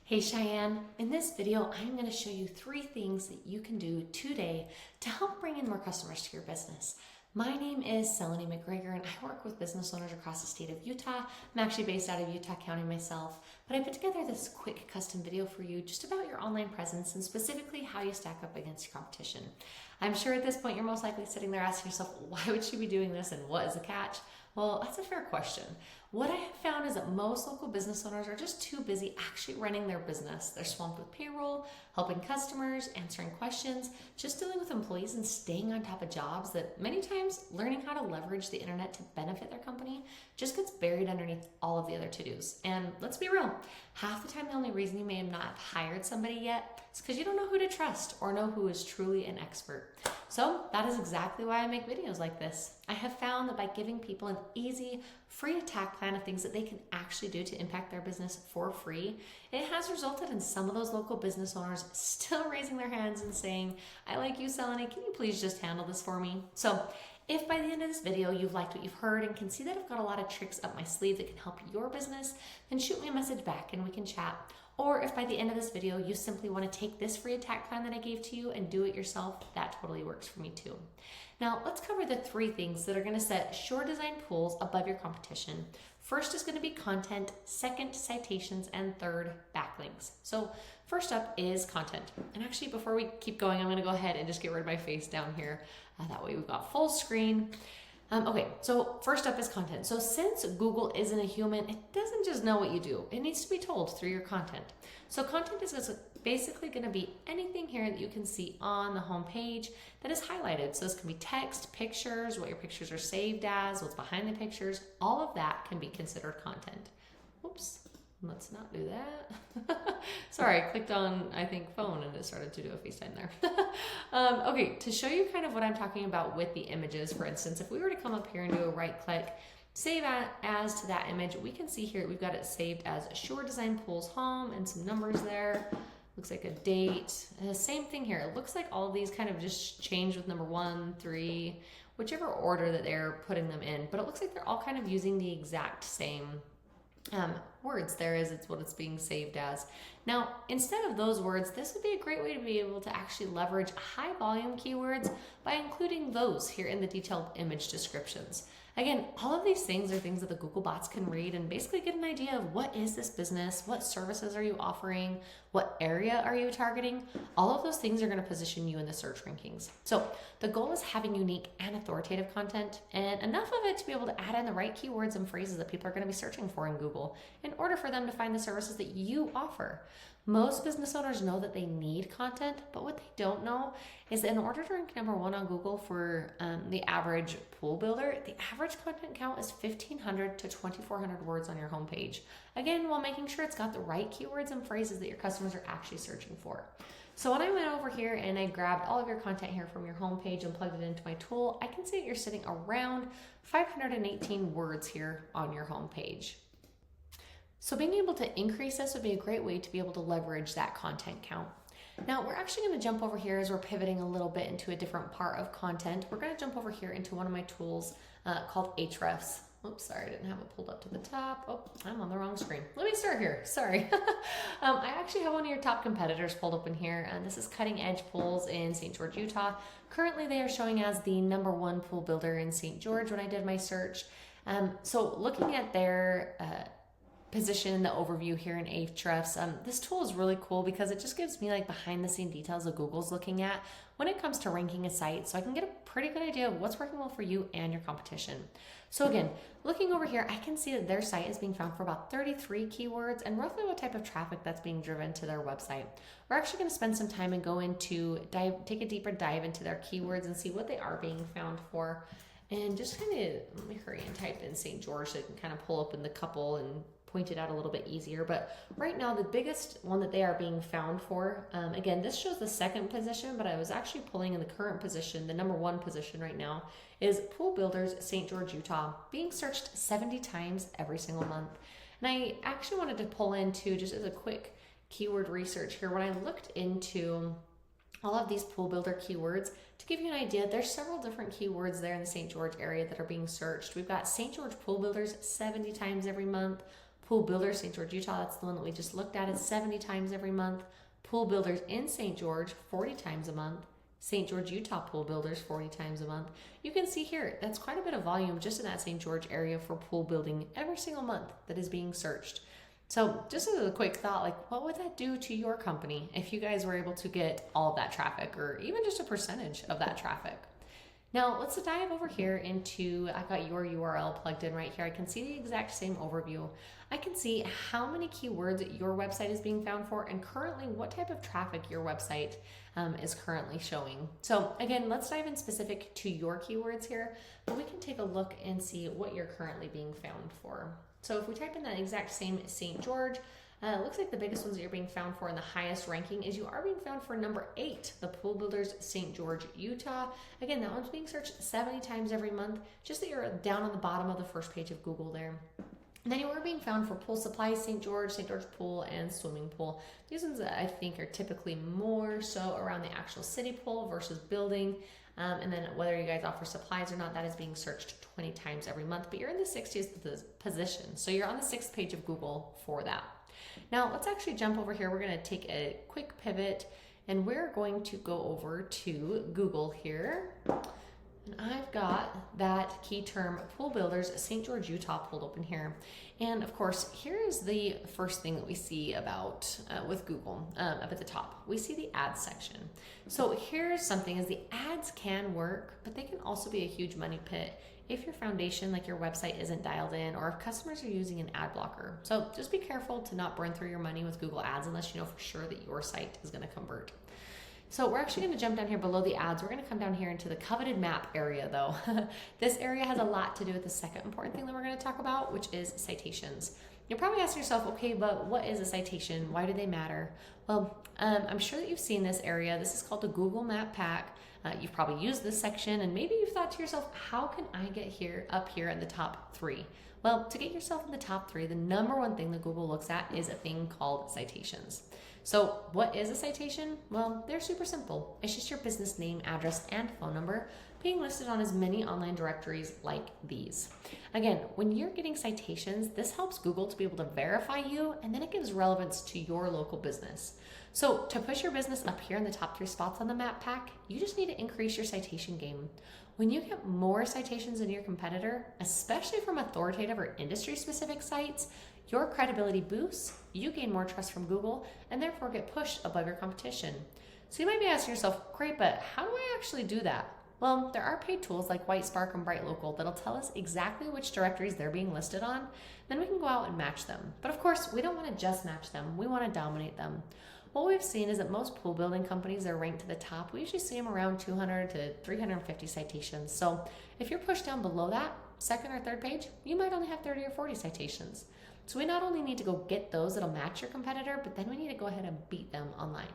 Hey Cheyenne, in this video I'm going to show you 3 things that you can do today to help bring in more customers to your business. My name is Seleni McGregor and I work with business owners across the state of Utah. I'm actually based out of Utah County myself, but I put together this quick custom video for you just about your online presence and specifically how you stack up against your competition. I'm sure at this point you're most likely sitting there asking yourself, why would she be doing this and what is the catch? Well, that's a fair question. What I have found is that most local business owners are just too busy actually running their business. They're swamped with payroll, helping customers, answering questions, just dealing with employees and staying on top of jobs that many times learning how to leverage the internet to benefit their company just gets buried underneath all of the other to-dos. And let's be real, half the time the only reason you may have not hired somebody yet is because you don't know who to trust or know who is truly an expert. So that is exactly why I make videos like this. I have found that by giving people an easy, free attack plan of things that they can actually do to impact their business for free, it has resulted in some of those local business owners still raising their hands and saying, I like you, Seleni, can you please just handle this for me? So if by the end of this video you've liked what you've heard and can see that I've got a lot of tricks up my sleeve that can help your business, then shoot me a message back and we can chat. Or if by the end of this video you simply want to take this free attack plan that I gave to you and do it yourself, that totally works for me too. Now let's cover the 3 things that are going to set Sure Design pools above your competition. First is going to be content, second citations, and third backlinks. So first up is content. And actually before we keep going, I'm going to go ahead and just get rid of my face down here. That way we've got full screen. Okay, so first up is content. So since Google isn't a human, it doesn't just know what you do. It needs to be told through your content. So content is basically going to be anything here that you can see on the home page that is highlighted. So this can be text, pictures, what your pictures are saved as, what's behind the pictures. All of that can be considered content. Whoops. Let's not do that. Sorry, I clicked on, I think, phone and it started to do a FaceTime there. Okay, to show you kind of what I'm talking about with the images, for instance, if we were to come up here and do a right click, save as to that image, we can see here we've got it saved as Sure Design Pools Home and some numbers there. Looks like a date. Same thing here. It looks like all of these kind of just change with number 1, 3, whichever order that they're putting them in. But it looks like they're all kind of using the exact same words there as it's what it's being saved as. Now, instead of those words, this would be a great way to be able to actually leverage high volume keywords by including those here in the detailed image descriptions. Again, all of these things are things that the Google bots can read and basically get an idea of what is this business, what services are you offering, what area are you targeting. All of those things are going to position you in the search rankings. So the goal is having unique and authoritative content and enough of it to be able to add in the right keywords and phrases that people are going to be searching for in Google in order for them to find the services that you offer. Most business owners know that they need content, but what they don't know is that in order to rank number 1 on Google for the average pool builder, the average content count is 1,500 to 2,400 words on your homepage. Again, while making sure it's got the right keywords and phrases that your customers are actually searching for. So when I went over here and I grabbed all of your content here from your homepage and plugged it into my tool, I can see that you're sitting around 518 words here on your homepage. So being able to increase this would be a great way to be able to leverage that content count. Now we're actually going to jump over here as we're pivoting a little bit into a different part of content. We're going to jump over here into one of my tools called Ahrefs. Oops, sorry, I didn't have it pulled up to the top. Oh, I'm on the wrong screen. Let me start here, sorry. I actually have one of your top competitors pulled up in here, and this is Cutting Edge Pools in St. George, Utah. Currently they are showing as the number 1 pool builder in St. George when I did my search. So looking at their position, the overview here in Ahrefs, this tool is really cool because it just gives me like behind the scene details that Google's looking at when it comes to ranking a site, so I can get a pretty good idea of what's working well for you and your competition. So again, looking over here, I can see that their site is being found for about 33 keywords and roughly what type of traffic that's being driven to their website. We're actually going to spend some time and go into take a deeper dive into their keywords and see what they are being found for. And just kind of, let me hurry and type in St. George so I can kind of pull up in the couple and point it out a little bit easier. But right now, the biggest one that they are being found for, again, this shows the 2nd position, but I was actually pulling in the current position, the number 1 position right now, is Pool Builders, St. George, Utah, being searched 70 times every single month. And I actually wanted to pull into, just as a quick keyword research here, when I looked into all of these pool builder keywords, to give you an idea, there's several different keywords there in the St. George area that are being searched. We've got St. George pool builders 70 times every month, Pool Builders St. George, Utah, that's the one that we just looked at, is 70 times every month. Pool Builders in St. George, 40 times a month. St. George, Utah Pool Builders, 40 times a month. You can see here, that's quite a bit of volume just in that St. George area for pool building every single month that is being searched. So just as a quick thought, like what would that do to your company if you guys were able to get all of that traffic or even just a percentage of that traffic? Now let's dive over here into, I got your URL plugged in right here. I can see the exact same overview. I can see how many keywords your website is being found for and currently what type of traffic your website is currently showing. So again, let's dive in specific to your keywords here, but we can take a look and see what you're currently being found for. So if we type in that exact same St. George, it looks like the biggest ones that you're being found for in the highest ranking is you are being found for number 8, the Pool Builders St. George, Utah. Again, that one's being searched 70 times every month, just that you're down on the bottom of the first page of Google there. And then you are being found for Pool Supplies, St. George Pool, and Swimming Pool. These ones I think are typically more so around the actual city pool versus building. And then whether you guys offer supplies or not, that is being searched 20 times every month, but you're in the 60th position. So you're on the 6th page of Google for that. Now let's actually jump over here. We're going to take a quick pivot and we're going to go over to Google here. And I've got that key term Pool Builders St. George, Utah pulled open here. And of course, here is the first thing that we see about with Google up at the top. We see the ads section. So here's something is the ads can work, but they can also be a huge money pit if your foundation, like your website, isn't dialed in or if customers are using an ad blocker. So just be careful to not burn through your money with Google Ads unless you know for sure that your site is going to convert. So we're actually going to jump down here below the ads. We're going to come down here into the coveted map area though. This area has a lot to do with the second important thing that we're going to talk about, which is citations. You're probably asking yourself, okay, but what is a citation? Why do they matter? Well, I'm sure that you've seen this area. This is called the Google Map Pack. You've probably used this section and maybe you've thought to yourself, how can I get up here in the top 3? Well, to get yourself in the top 3, the number one thing that Google looks at is a thing called citations. So what is a citation? Well, they're super simple. It's just your business name, address, and phone number being listed on as many online directories like these. Again, when you're getting citations, this helps Google to be able to verify you, and then it gives relevance to your local business. So to push your business up here in the top 3 spots on the map pack, you just need to increase your citation game. When you get more citations than your competitor, especially from authoritative or industry-specific sites, your credibility boosts, you gain more trust from Google, and therefore get pushed above your competition. So you might be asking yourself, great, but how do I actually do that? Well, there are paid tools like Whitespark and BrightLocal that'll tell us exactly which directories they're being listed on. Then we can go out and match them. But of course, we don't want to just match them. We want to dominate them. What we've seen is that most pool building companies that are ranked to the top, we usually see them around 200 to 350 citations. So if you're pushed down below that, second or third page, you might only have 30 or 40 citations. So we not only need to go get those that'll match your competitor, but then we need to go ahead and beat them online.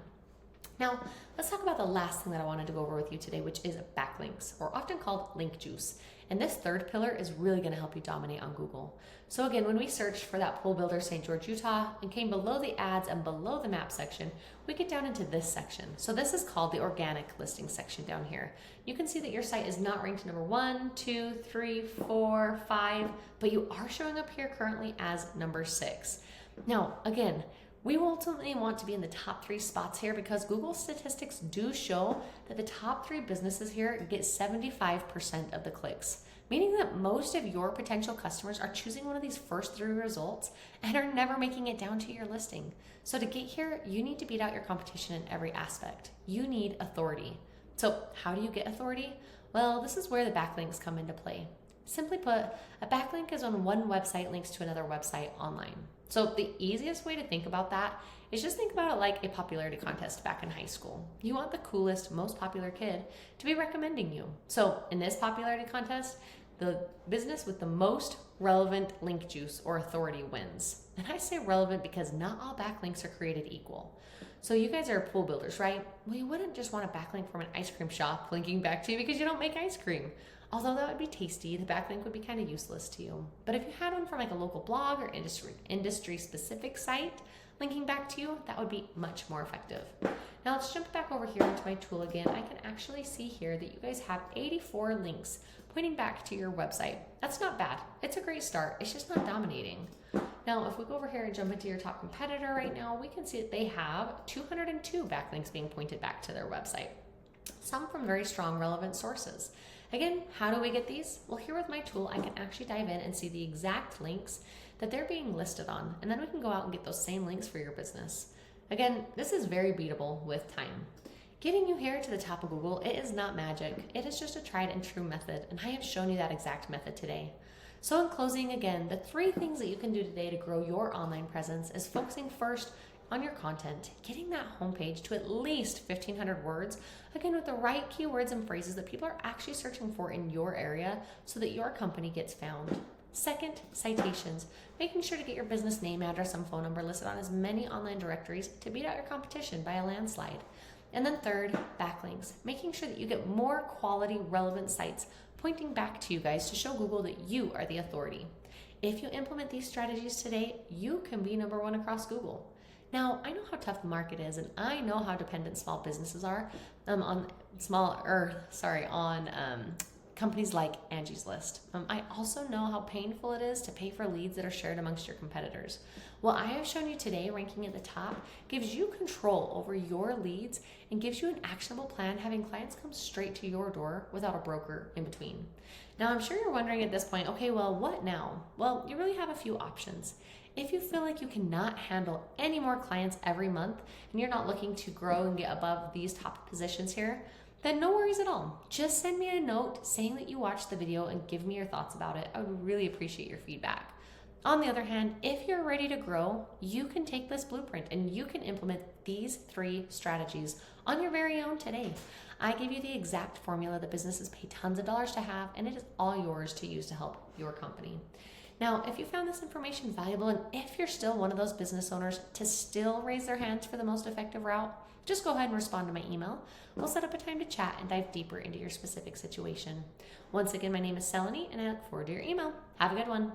Now, let's talk about the last thing that I wanted to go over with you today, which is backlinks, or often called link juice. And this third pillar is really going to help you dominate on Google. So again, when we searched for that Pool Builder St. George, Utah, and came below the ads and below the map section, we get down into this section. So this is called the organic listing section down here. You can see that your site is not ranked number 1, 2, 3, 4, 5, but you are showing up here currently as number 6. Now, again, we ultimately want to be in the top 3 spots here because Google statistics do show that the top 3 businesses here get 75% of the clicks, meaning that most of your potential customers are choosing one of these first 3 results and are never making it down to your listing. So to get here, you need to beat out your competition in every aspect. You need authority. So how do you get authority? Well, this is where the backlinks come into play. Simply put, a backlink is when one website links to another website online. So the easiest way to think about that is just think about it like a popularity contest back in high school. You want the coolest, most popular kid to be recommending you. So in this popularity contest, the business with the most relevant link juice or authority wins. And I say relevant because not all backlinks are created equal. So you guys are pool builders, right? Well, you wouldn't just want a backlink from an ice cream shop linking back to you because you don't make ice cream. Although that would be tasty, the backlink would be kind of useless to you. But if you had one from like a local blog or industry specific site linking back to you, that would be much more effective. Now let's jump back over here into my tool again. I can actually see here that you guys have 84 links pointing back to your website. That's not bad. It's a great start. It's just not dominating. Now, if we go over here and jump into your top competitor right now, we can see that they have 202 backlinks being pointed back to their website, some from very strong relevant sources. Again, how do we get these? Well, here with my tool, I can actually dive in and see the exact links that they're being listed on, and then we can go out and get those same links for your business. Again, this is very beatable with time. Getting you here to the top of Google, it is not magic. It is just a tried and true method, and I have shown you that exact method today. So in closing, again, the 3 things that you can do today to grow your online presence is focusing first on your content, getting that homepage to at least 1,500 words, again with the right keywords and phrases that people are actually searching for in your area so that your company gets found. Second, citations, making sure to get your business name, address, and phone number listed on as many online directories to beat out your competition by a landslide. And then third, backlinks, making sure that you get more quality, relevant sites pointing back to you guys to show Google that you are the authority. If you implement these strategies today, you can be number 1 across Google. Now, I know how tough the market is, and I know how dependent small businesses are on companies like Angie's List. I also know how painful it is to pay for leads that are shared amongst your competitors. What I have shown you today, ranking at the top, gives you control over your leads and gives you an actionable plan, having clients come straight to your door without a broker in between. Now, I'm sure you're wondering at this point, okay, well, what now? Well, you really have a few options. If you feel like you cannot handle any more clients every month and you're not looking to grow and get above these top positions here, then no worries at all. Just send me a note saying that you watched the video and give me your thoughts about it. I would really appreciate your feedback. On the other hand, if you're ready to grow, you can take this blueprint and you can implement these 3 strategies on your very own today. I give you the exact formula that businesses pay tons of dollars to have, and it is all yours to use to help your company. Now, if you found this information valuable, and if you're still one of those business owners to still raise their hands for the most effective route, just go ahead and respond to my email. We'll set up a time to chat and dive deeper into your specific situation. Once again, my name is Seleni, and I look forward to your email. Have a good one.